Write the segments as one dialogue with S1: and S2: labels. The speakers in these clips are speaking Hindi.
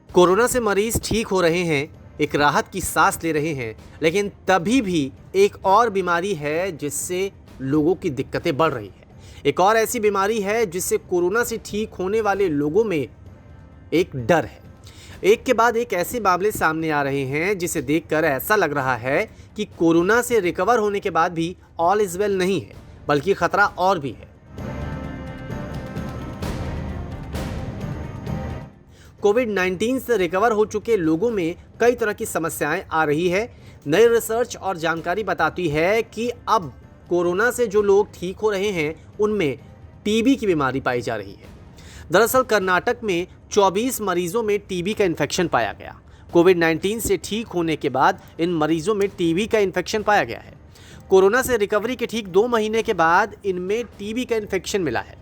S1: कोरोना से मरीज ठीक हो रहे हैं, एक राहत की सांस ले रहे हैं, लेकिन तभी भी एक और बीमारी है जिससे लोगों की दिक्कतें बढ़ रही है। एक और ऐसी बीमारी है जिससे कोरोना से ठीक होने वाले लोगों में एक डर है। एक के बाद एक ऐसे मामले सामने आ रहे हैं जिसे देखकर ऐसा लग रहा है कि कोरोना से रिकवर होने के बाद भी ऑल इज वेल नहीं है, बल्कि खतरा और भी है। कोविड-19 से रिकवर हो चुके लोगों में कई तरह की समस्याएं आ रही है। नई रिसर्च और जानकारी बताती है कि अब कोरोना से जो लोग ठीक हो रहे हैं उनमें टीबी की बीमारी पाई जा रही है। दरअसल कर्नाटक में 24 मरीजों में टीबी का इन्फेक्शन पाया गया। कोविड-19 से ठीक होने के बाद इन मरीजों में टीबी का इन्फेक्शन पाया गया है। कोरोना से रिकवरी के ठीक 2 महीने के बाद इनमें टीबी का इन्फेक्शन मिला है।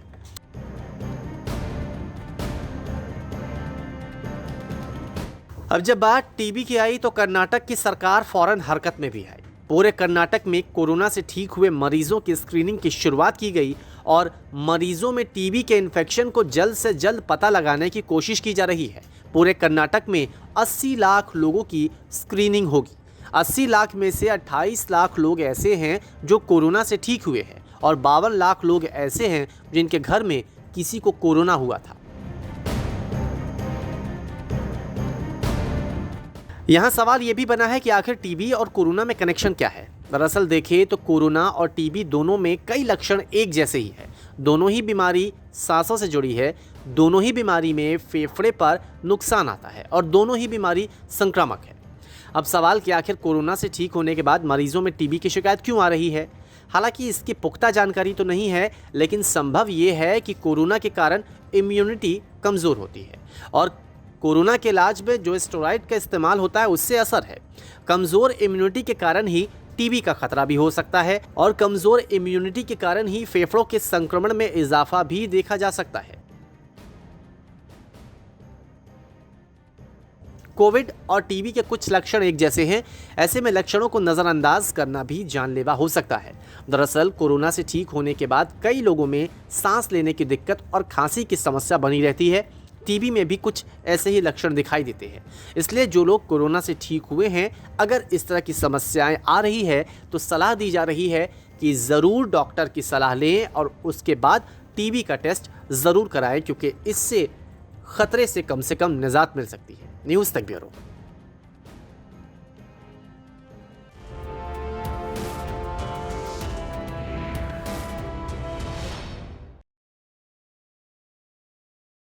S1: अब जब बात टीबी की आई तो कर्नाटक की सरकार फौरन हरकत में भी आई। पूरे कर्नाटक में कोरोना से ठीक हुए मरीजों की स्क्रीनिंग की शुरुआत की गई और मरीजों में टीबी के इन्फेक्शन को जल्द से जल्द पता लगाने की कोशिश की जा रही है। पूरे कर्नाटक में 80 लाख लोगों की स्क्रीनिंग होगी। 80 लाख में से 28 लाख लोग ऐसे हैं जो कोरोना से ठीक हुए हैं और 52 लाख लोग ऐसे हैं जिनके घर में किसी को कोरोना हुआ था। यहाँ सवाल ये भी बना है कि आखिर टीबी और कोरोना में कनेक्शन क्या है। दरअसल देखें तो कोरोना और टीबी दोनों में कई लक्षण एक जैसे ही है। दोनों ही बीमारी सांसों से जुड़ी है, दोनों ही बीमारी में फेफड़े पर नुकसान आता है और दोनों ही बीमारी संक्रामक है। अब सवाल कि आखिर कोरोना से ठीक होने के बाद मरीजों में टीबी की शिकायत क्यों आ रही है। हालांकि इसकी पुख्ता जानकारी तो नहीं है, लेकिन संभव ये है कि कोरोना के कारण इम्यूनिटी कमज़ोर होती है और कोरोना के इलाज में जो स्टेरॉइड का इस्तेमाल होता है उससे असर है। कमज़ोर इम्यूनिटी के कारण ही टीबी का खतरा भी हो सकता है और कमज़ोर इम्यूनिटी के कारण ही फेफड़ों के संक्रमण में इजाफा भी देखा जा सकता है। कोविड और टीबी के कुछ लक्षण एक जैसे हैं, ऐसे में लक्षणों को नज़रअंदाज करना भी जानलेवा हो सकता है। दरअसल कोरोना से ठीक होने के बाद कई लोगों में सांस लेने की दिक्कत और खांसी की समस्या बनी रहती है। टीबी में भी कुछ ऐसे ही लक्षण दिखाई देते हैं। इसलिए जो लोग कोरोना से ठीक हुए हैं, अगर इस तरह की समस्याएं आ रही है तो सलाह दी जा रही है कि ज़रूर डॉक्टर की सलाह लें और उसके बाद टीबी का टेस्ट ज़रूर कराएं, क्योंकि इससे खतरे से कम निजात मिल सकती है। न्यूज़ तक ब्यूरो।